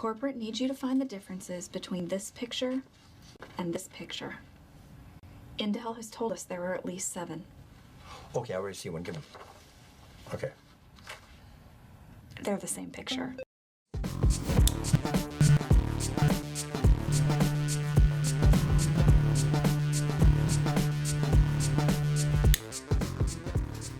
Corporate needs you to find the differences between this picture and this picture. Intel has told us there are at least 7. Okay, I already see one. Give them. Okay. They're the same picture.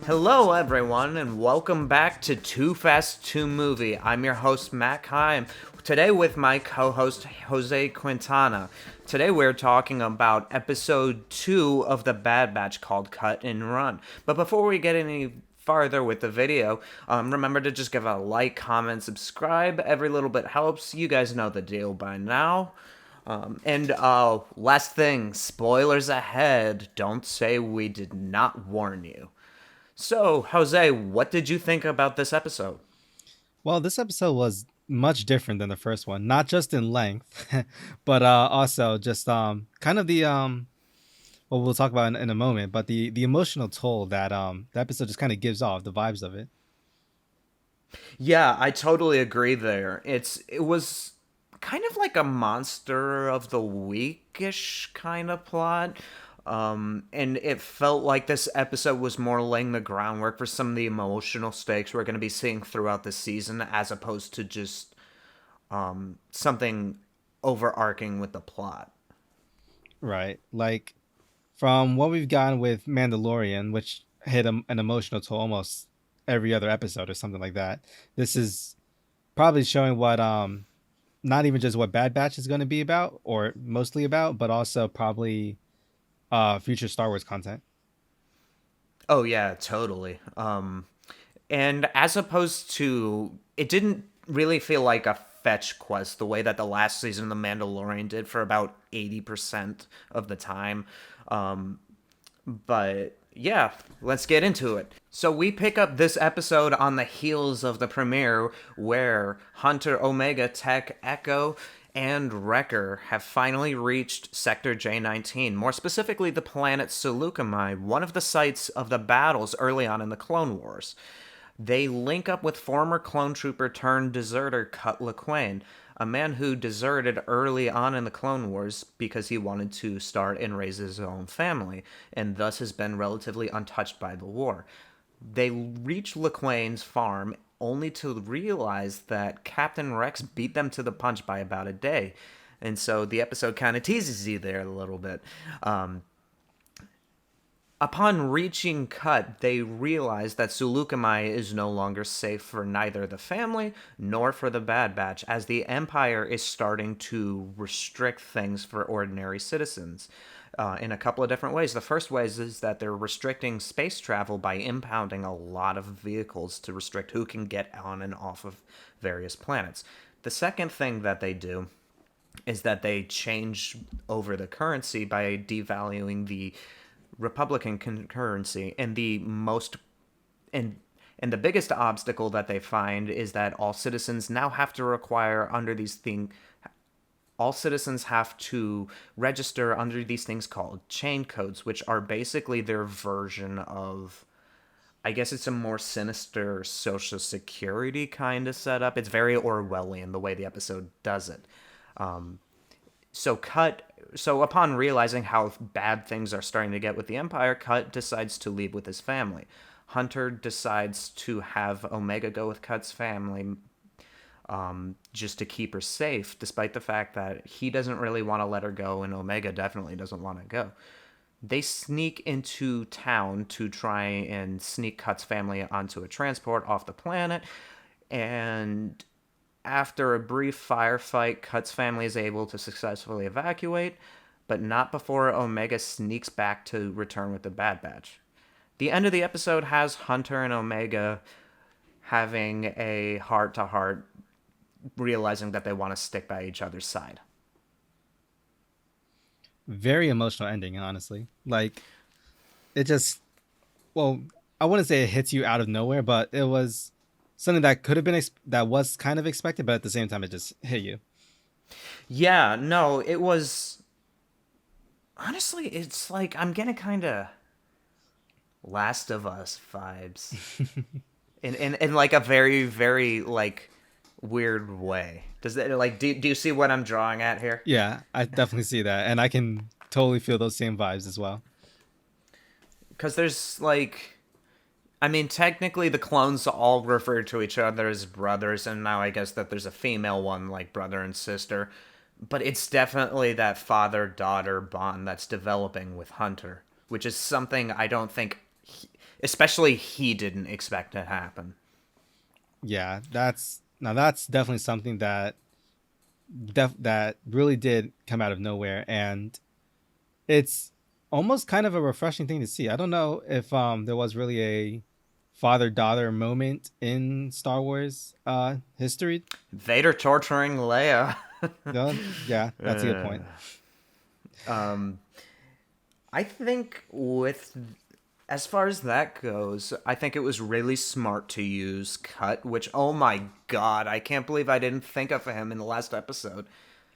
Hello everyone and welcome back to 2Fast2Movie. I'm your host Matt Kime, today with my co-host Jose Quintana. Today we're talking about episode 2 of The Bad Batch called Cut and Run. But before we get any farther with the video, remember to just give a like, comment, subscribe. Every little bit helps. You guys know the deal by now. Last thing, spoilers ahead. Don't say we did not warn you. So, Jose, what did you think about this episode? Well, this episode was much different than the first one, not just in length, but also just kind of the well, we'll talk about in a moment, but the emotional toll that the episode just kind of gives off, the vibes of it. Yeah, I totally agree there. It was kind of like a monster of the week-ish kind of plot. And it felt like this episode was more laying the groundwork for some of the emotional stakes we're going to be seeing throughout the season, as opposed to just something overarching with the plot. Right. Like from what we've gotten with Mandalorian, which hit an emotional toll almost every other episode or something like that. This is probably showing what not even just what Bad Batch is going to be about or mostly about, but also probably future Star Wars content. Oh yeah, totally. And as opposed to, it didn't really feel like a fetch quest the way that the last season of The Mandalorian did for about 80% of the time. But yeah, let's get into it. So we pick up this episode on the heels of the premiere, where Hunter, Omega, Tech, Echo, and Wrecker have finally reached Sector J-19, more specifically the planet Seleucami, one of the sites of the battles early on in the Clone Wars. They link up with former clone trooper turned deserter Cut Lawquane, a man who deserted early on in the Clone Wars because he wanted to start and raise his own family, and thus has been relatively untouched by the war. They reach Lawquane's farm only to realize that Captain Rex beat them to the punch by about a day. And so the episode kind of teases you there a little bit. Upon reaching Cut, they realize that Seleucami is no longer safe for neither the family nor for the Bad Batch, as the Empire is starting to restrict things for ordinary citizens in a couple of different ways. The first way is that they're restricting space travel by impounding a lot of vehicles to restrict who can get on and off of various planets. The second thing that they do is that they change over the currency by devaluing the Republican currency, and the biggest obstacle that they find is that all citizens now have to require under these things. All citizens have to register under these things called chain codes, which are basically their version of, I guess it's a more sinister social security kind of setup. It's very Orwellian the way the episode does it. So upon realizing how bad things are starting to get with the Empire, Cut decides to leave with his family. Hunter decides to have Omega go with Cut's family, just to keep her safe, despite the fact that he doesn't really want to let her go, and Omega definitely doesn't want to go. They sneak into town to try and sneak Cut's family onto a transport off the planet, and after a brief firefight, Cut's family is able to successfully evacuate, but not before Omega sneaks back to return with the Bad Batch. The end of the episode has Hunter and Omega having a heart-to-heart, realizing that they want to stick by each other's side. Very emotional ending, honestly. Like, it just, well, I wouldn't say it hits you out of nowhere, but it was something that could have been that was kind of expected, but at the same time it just hit you. Yeah, no, it was, honestly, it's like I'm getting kind of Last of Us vibes in like a very, very like weird way. Does that like do you see what I'm drawing at here? Yeah, I definitely see that, and I can totally feel those same vibes as well. Because there's like, I mean, technically the clones all refer to each other as brothers, and now I guess that there's a female one like brother and sister, but it's definitely that father-daughter bond that's developing with Hunter, which is something I don't think, especially he didn't expect to happen. Yeah, that's definitely something that that really did come out of nowhere, and it's almost kind of a refreshing thing to see. I don't know if there was really a father-daughter moment in Star Wars history. Vader torturing Leia. No? Yeah, that's a good point. I think with as far as that goes, I think it was really smart to use Cut, which oh my god, I can't believe I didn't think of him in the last episode.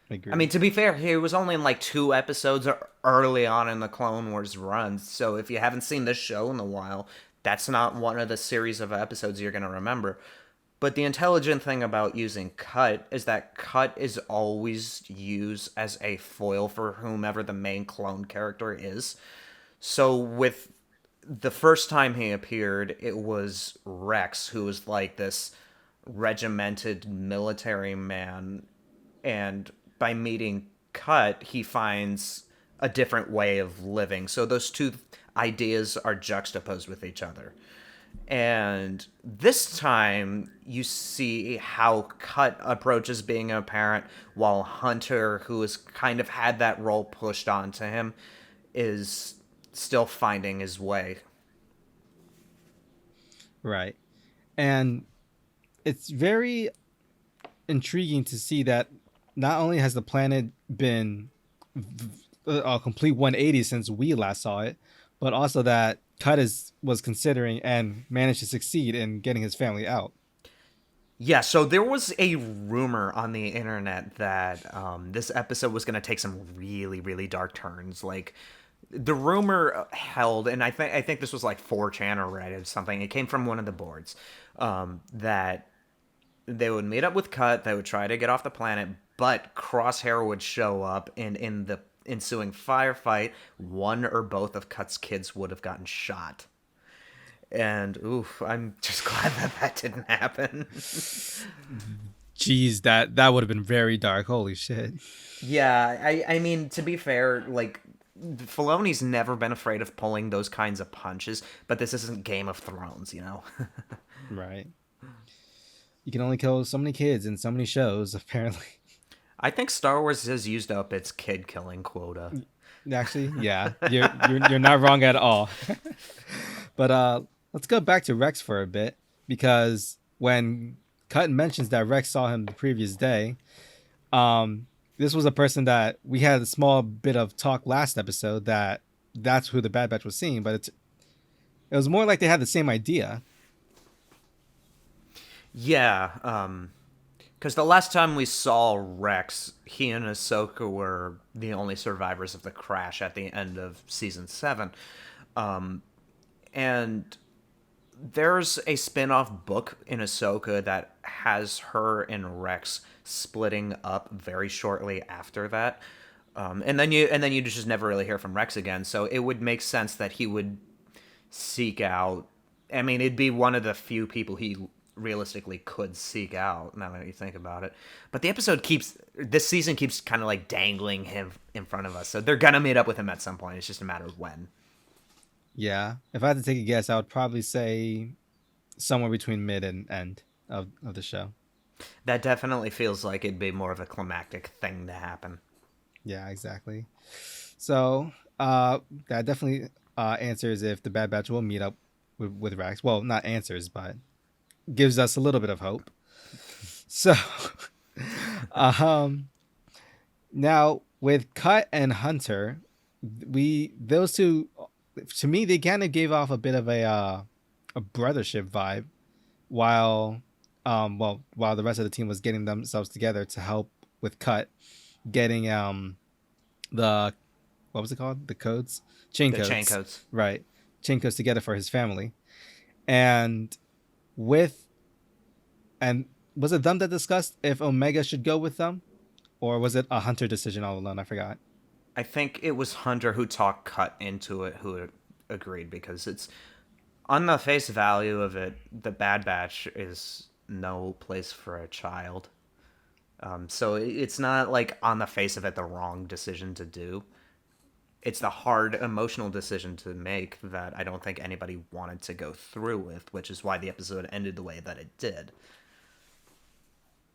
I agree. I mean, to be fair, he was only in like 2 episodes early on in the Clone Wars run, so if you haven't seen this show in a while, that's not one of the series of episodes you're going to remember. But the intelligent thing about using Cut is that Cut is always used as a foil for whomever the main clone character is. So with the first time he appeared, it was Rex, who was like this regimented military man, and by meeting Cut, he finds a different way of living. So those two ideas are juxtaposed with each other. And this time, you see how Cut approaches being a parent, while Hunter, who has kind of had that role pushed onto him, is still finding his way. Right. And it's very intriguing to see that not only has the planet been a complete 180 since we last saw it, but also that Cut was considering and managed to succeed in getting his family out. Yeah, so there was a rumor on the internet that this episode was going to take some really, really dark turns. Like, the rumor held, and I think this was like 4chan or Reddit or something. It came from one of the boards that they would meet up with Cut. They would try to get off the planet, but Crosshair would show up, and in the ensuing firefight, one or both of Cut's kids would have gotten shot. And oof, I'm just glad that didn't happen. Jeez, that would have been very dark. Holy shit. Yeah, I mean, to be fair, like, Filoni's never been afraid of pulling those kinds of punches, but this isn't Game of Thrones, you know? Right. You can only kill so many kids in so many shows, apparently. I think Star Wars has used up its kid killing quota. Actually, yeah, you're not wrong at all. But let's go back to Rex for a bit, because when Cut mentions that Rex saw him the previous day, this was a person that we had a small bit of talk last episode that's who the Bad Batch was seeing, but it was more like they had the same idea. Yeah, because the last time we saw Rex, he and Ahsoka were the only survivors of the crash at the end of season 7. And there's a spin-off book in Ahsoka that has her and Rex splitting up very shortly after that. And then you just never really hear from Rex again. So it would make sense that he would seek out. I mean, it'd be one of the few people he realistically could seek out, now that you think about it. But this season keeps kind of like dangling him in front of us. So they're gonna meet up with him at some point. It's just a matter of when. Yeah, if I had to take a guess, I would probably say somewhere between mid and end of the show. That definitely feels like it'd be more of a climactic thing to happen. Yeah, exactly. So that definitely answers if the Bad Batch will meet up with Rex. Well, not answers, but gives us a little bit of hope. So now with Cut and Hunter, those two, to me, they kind of gave off a bit of a brothership vibe, while the rest of the team was getting themselves together to help with Cut getting the, what was it called? The codes? Chain codes. Right. Chain codes together for his family. And was it them that discussed if Omega should go with them, or was it a Hunter decision all alone? I forgot. I think it was Hunter who talked Cut into it, who agreed, because it's on the face value of it, the Bad Batch is no place for a child. So it's not like on the face of it the wrong decision to do. It's the hard emotional decision to make that I don't think anybody wanted to go through with, which is why the episode ended the way that it did.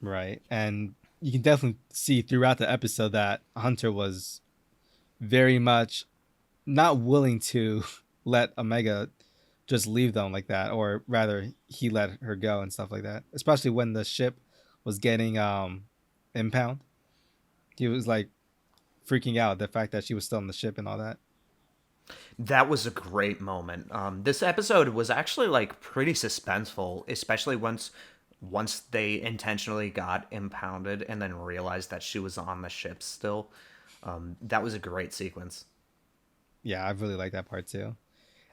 Right, and you can definitely see throughout the episode that Hunter was very much not willing to let Omega just leave them like that, or rather, he let her go and stuff like that. Especially when the ship was getting impound, he was like freaking out the fact that she was still on the ship and all that. That was a great moment. This episode was actually like pretty suspenseful, especially once they intentionally got impounded and then realized that she was on the ship still. That was a great sequence. Yeah, I really like that part too.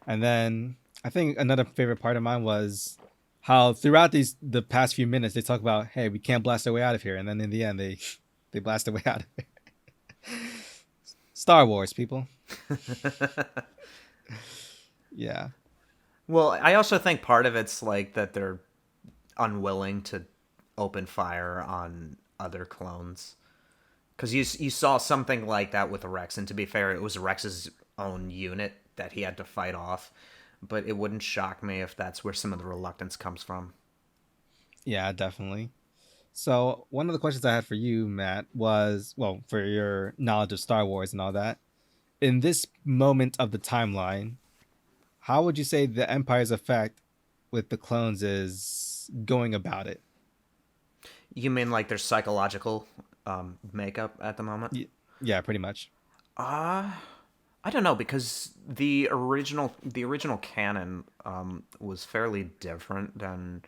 And then I think another favorite part of mine was how throughout the past few minutes they talk about, hey, we can't blast our way out of here, and then in the end they blast their way out of it. Star Wars, people. Yeah. Well, I also think part of it's like that they're unwilling to open fire on other clones. Because you saw something like that with Rex, and to be fair, it was Rex's own unit that he had to fight off. But it wouldn't shock me if that's where some of the reluctance comes from. Yeah, definitely. So one of the questions I had for you, Matt, was, well, for your knowledge of Star Wars and all that. In this moment of the timeline, how would you say the Empire's effect with the clones is going about it? You mean like their psychological makeup at the moment? Yeah, pretty much. I don't know, because the original canon was fairly different than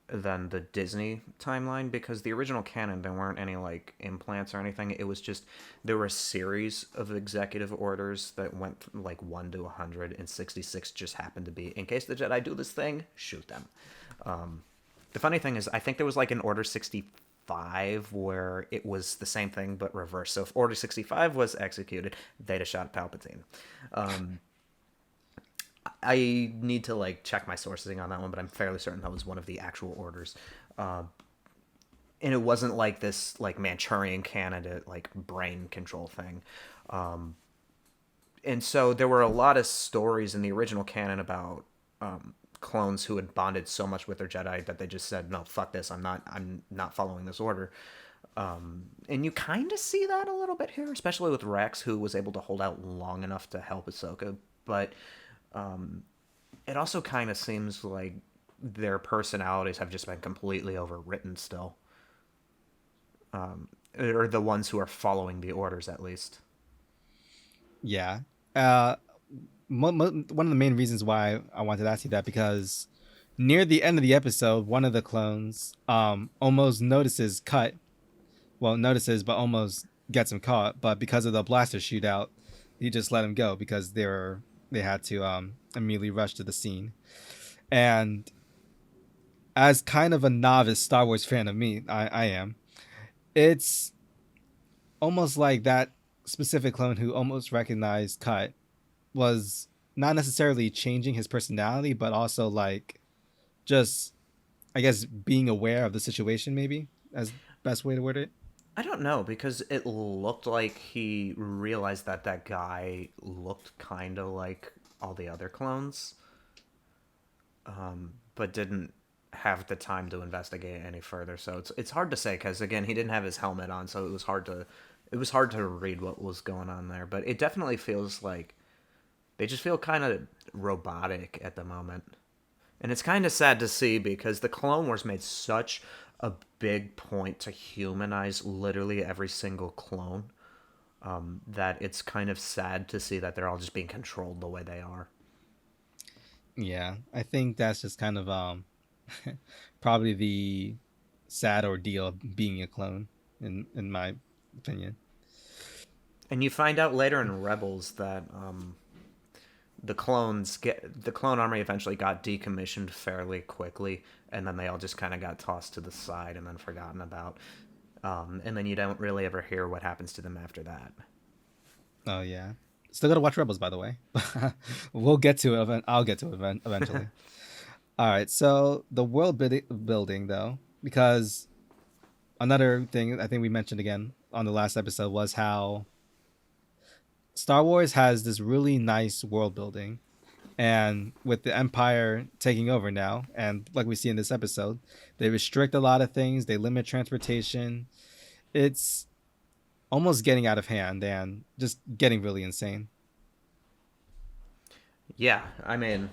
the Disney timeline, because the original canon there weren't any like implants or anything. It was just there were a series of executive orders that went like 1 to 100, and 66 just happened to be in case the Jedi do this thing, shoot them. The funny thing is, I think there was like an Order 65 where it was the same thing but reversed. So if Order 65 was executed, they'd have shot Palpatine. I need to like check my sourcing on that one, but I'm fairly certain that was one of the actual orders. And it wasn't like this like Manchurian candidate like brain control thing. And so there were a lot of stories in the original canon about clones who had bonded so much with their Jedi that they just said, no, fuck this, I'm not following this order. And you kind of see that a little bit here, especially with Rex, who was able to hold out long enough to help Ahsoka. But it also kind of seems like their personalities have just been completely overwritten still. Or the ones who are following the orders, at least. Yeah. One of the main reasons why I wanted to ask you that, because near the end of the episode, one of the clones almost notices Cut. Well, notices, but almost gets him caught. But because of the blaster shootout, he just let him go because they had to immediately rush to the scene. And as kind of a novice Star Wars fan of me, I am, it's almost like that specific clone who almost recognized Cut was not necessarily changing his personality, but also like just, I guess, being aware of the situation, maybe, as best way to word it. I don't know, because it looked like he realized that that guy looked kind of like all the other clones, but didn't have the time to investigate any further. So it's hard to say, because again, he didn't have his helmet on, so it was hard to read what was going on there. But it definitely feels like they just feel kind of robotic at the moment. And it's kind of sad to see, because the Clone Wars made such a big point to humanize literally every single clone, that it's kind of sad to see that they're all just being controlled the way they are. Yeah, I think that's just kind of probably the sad ordeal of being a clone, in my opinion. And you find out later in Rebels that the clone army eventually got decommissioned fairly quickly, and then they all just kind of got tossed to the side and then forgotten about. And then you don't really ever hear what happens to them after that. Oh yeah. Still gotta watch Rebels, by the way. We'll get to it. I'll get to it eventually. All right. So the building, though, because another thing I think we mentioned again on the last episode was how Star Wars has this really nice world building, and with the Empire taking over now, and like we see in this episode, they restrict a lot of things. They limit transportation. It's almost getting out of hand and just getting really insane. Yeah, I mean,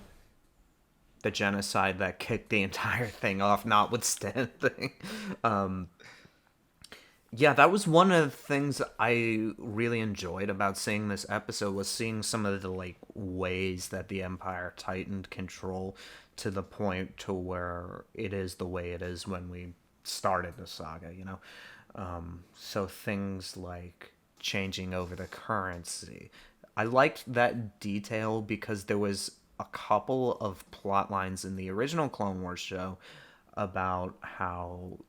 the genocide that kicked the entire thing off, notwithstanding. Um, yeah, that was one of the things I really enjoyed about seeing this episode was seeing some of the like ways that the Empire tightened control to the point to where it is the way it is when we started the saga, you know? So things like changing over the currency. I liked that detail because there was a couple of plot lines in the original Clone Wars show about how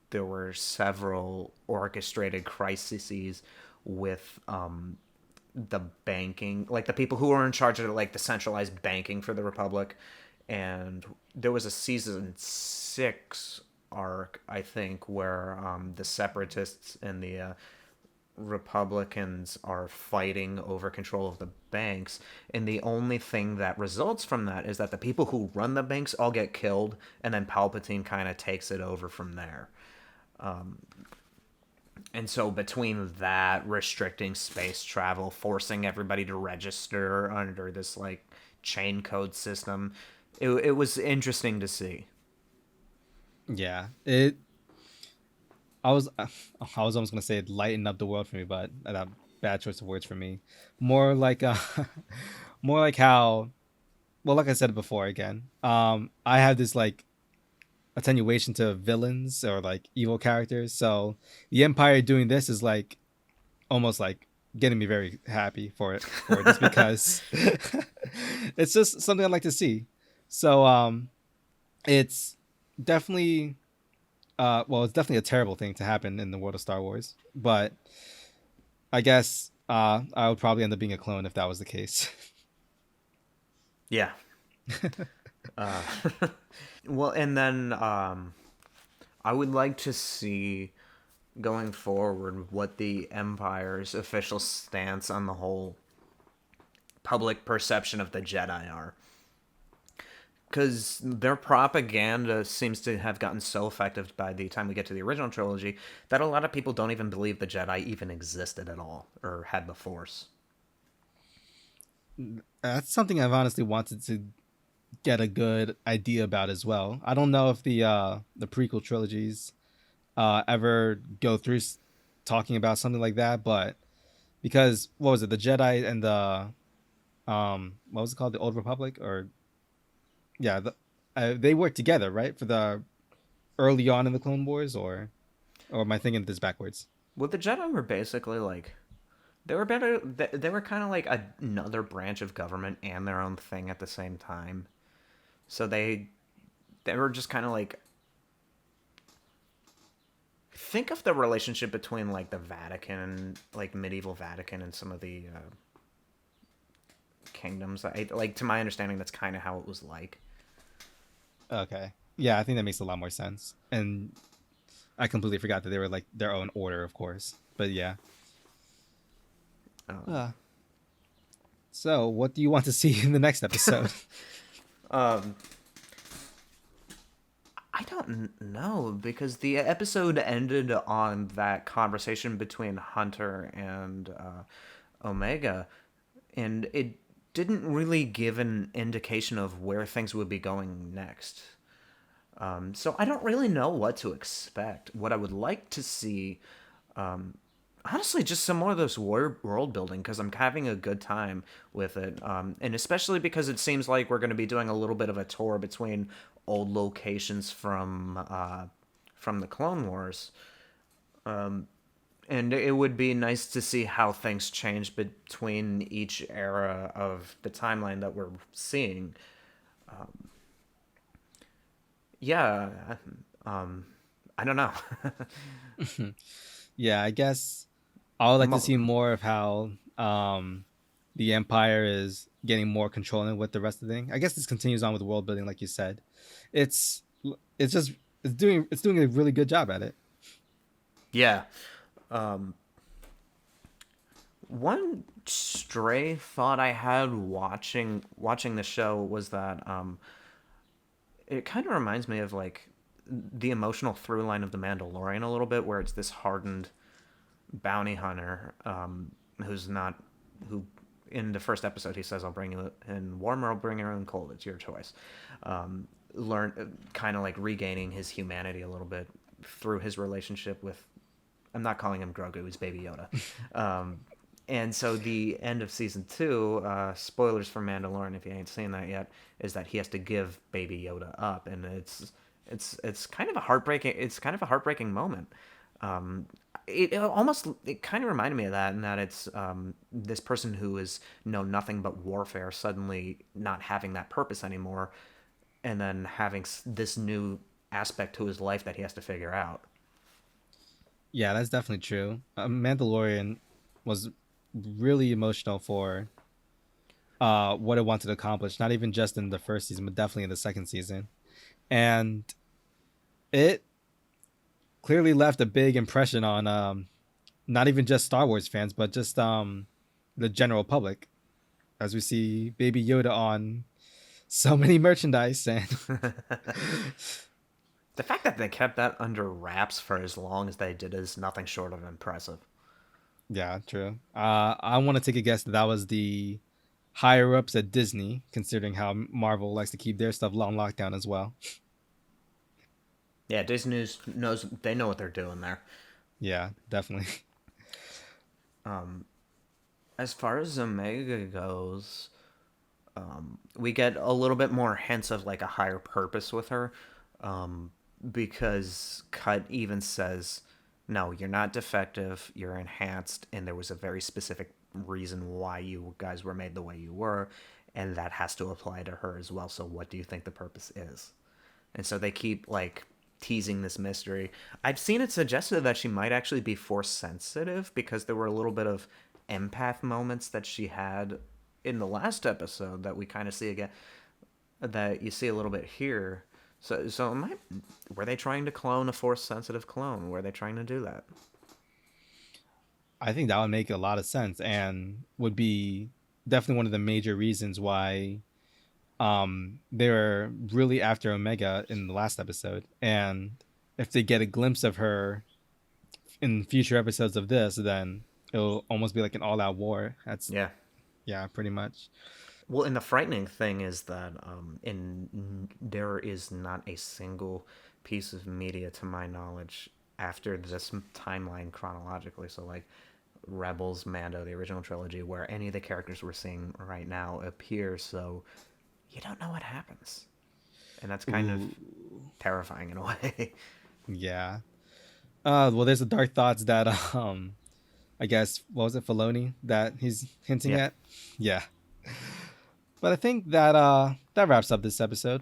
there were several orchestrated crises with the banking, like the people who were in charge of like the centralized banking for the Republic. And there was a season 6 arc, I think, where the separatists and the Republicans are fighting over control of the banks, and the only thing that results from that is that the people who run the banks all get killed, and then Palpatine kind of takes it over from there. And so between that, restricting space travel, forcing everybody to register under this like chain code system, it was interesting to see. Yeah, it. I was almost gonna say it lightened up the world for me, but that bad choice of words for me. More like more like how, well, like I said before again. I have this like attenuation to villains or like evil characters, so the Empire doing this is like almost like getting me very happy for it just because it's just something I'd like to see. So it's definitely well, it's definitely a terrible thing to happen in the world of Star Wars, but I guess I would probably end up being a clone if that was the case. Yeah. uh, well, and then I would like to see going forward what the Empire's official stance on the whole public perception of the Jedi are. Because their propaganda seems to have gotten so effective by the time we get to the original trilogy that a lot of people don't even believe the Jedi even existed at all or had the Force. That's something I've honestly wanted to get a good idea about as well. I don't know if the prequel trilogies ever go through talking about something like that, but because what was it, the Jedi and the what was it called, the Old Republic, or yeah, they worked together, right, for the early on in the Clone Wars, or am I thinking this backwards? Well, the Jedi were basically like they were better. They were kind of like another branch of government and their own thing at the same time. So they were just kind of like, think of the relationship between like the Vatican, like medieval Vatican, and some of the kingdoms. Like to my understanding, that's kind of how it was like. Okay, yeah, I think that makes a lot more sense, and I completely forgot that they were like their own order, of course. But yeah. So, what do you want to see in the next episode? I don't know, because the episode ended on that conversation between Hunter and Omega, and it didn't really give an indication of where things would be going next. So I don't really know what to expect. What I would like to see, honestly, just some more of this world building, because I'm having a good time with it, and especially because it seems like we're going to be doing a little bit of a tour between old locations from the Clone Wars, and And it would be nice to see how things change between each era of the timeline that we're seeing. Yeah, I don't know. Yeah, I guess I would like to see Mo- more of how the Empire is getting more controlling with the rest of the thing. I guess this continues on with world building, like you said. It's it's just it's doing a really good job at it. yeah. One stray thought I had watching the show was that it kind of reminds me of like the emotional through line of the Mandalorian a little bit, where it's this hardened bounty hunter who's not who in the first episode he says, I'll bring you in warm or I'll bring you in cold, it's your choice. Learn kind of like regaining his humanity a little bit through his relationship with, I'm not calling him Grogu, he's Baby Yoda. And so the end of season 2, spoilers for Mandalorian if you ain't seen that yet, is that he has to give Baby Yoda up, and it's kind of a heartbreaking moment. It kind of reminded me of that, in that it's this person who is know nothing but warfare suddenly not having that purpose anymore, and then having this new aspect to his life that he has to figure out. Yeah, that's definitely true. Mandalorian was really emotional for what it wanted to accomplish, not even just in the first season, but definitely in the second season. And it clearly left a big impression on not even just Star Wars fans, but just the general public, as we see Baby Yoda on so many merchandise. And The fact that they kept that under wraps for as long as they did is nothing short of impressive. yeah, true. I want to take a guess that that was the higher ups at Disney, considering how Marvel likes to keep their stuff on lockdown as well. Yeah, Disney knows they know what they're doing there. Yeah, definitely. As far as Omega goes, we get a little bit more hints of like a higher purpose with her, because Cut even says, "No, you're not defective. You're enhanced, and there was a very specific reason why you guys were made the way you were, and that has to apply to her as well. So, what do you think the purpose is?" And so they keep like teasing this mystery. I've seen it suggested that she might actually be force sensitive, because there were a little bit of empath moments that she had in the last episode that we kind of see again, that you see a little bit here. So were they trying to clone a force sensitive clone? Were they trying to do that? I think that would make a lot of sense and would be definitely one of the major reasons why they were really after Omega in the last episode. And if they get a glimpse of her in future episodes of this, then it'll almost be like an all-out war. That's Yeah. yeah, pretty much. Well, and the frightening thing is that there is not a single piece of media, to my knowledge, after this timeline chronologically. So, like Rebels, Mando, the original trilogy, where any of the characters we're seeing right now appear. So you don't know what happens, and that's kind of terrifying in a way. Yeah. Well, there's the dark thoughts that I guess what was it, Filoni, that he's hinting Yeah. at. Yeah. But I think that that wraps up this episode.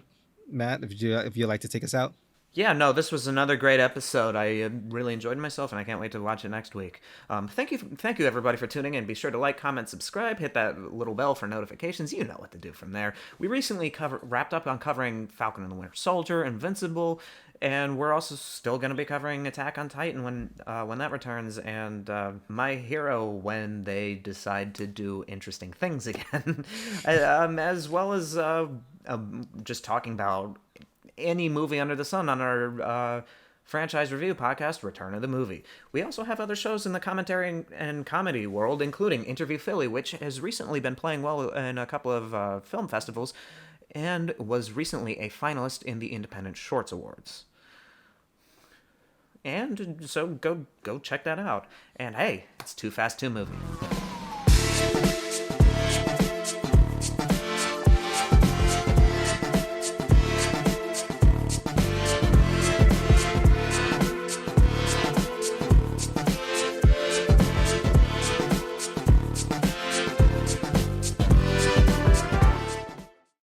Matt, if you'd like to take us out. Yeah, no, this was another great episode. I really enjoyed myself, and I can't wait to watch it next week. Thank you, everybody, for tuning in. Be sure to like, comment, subscribe, hit that little bell for notifications. You know what to do from there. We recently wrapped up on covering Falcon and the Winter Soldier, Invincible, and we're also still going to be covering Attack on Titan when that returns, and My Hero when they decide to do interesting things again, as well as just talking about any movie under the sun on our franchise review podcast, Return of the Movie. We also have other shows in the commentary and comedy world, including Interview Philly, which has recently been playing well in a couple of film festivals and was recently a finalist in the Independent Shorts Awards. And so go check that out. And hey, it's 2Fast2Movie.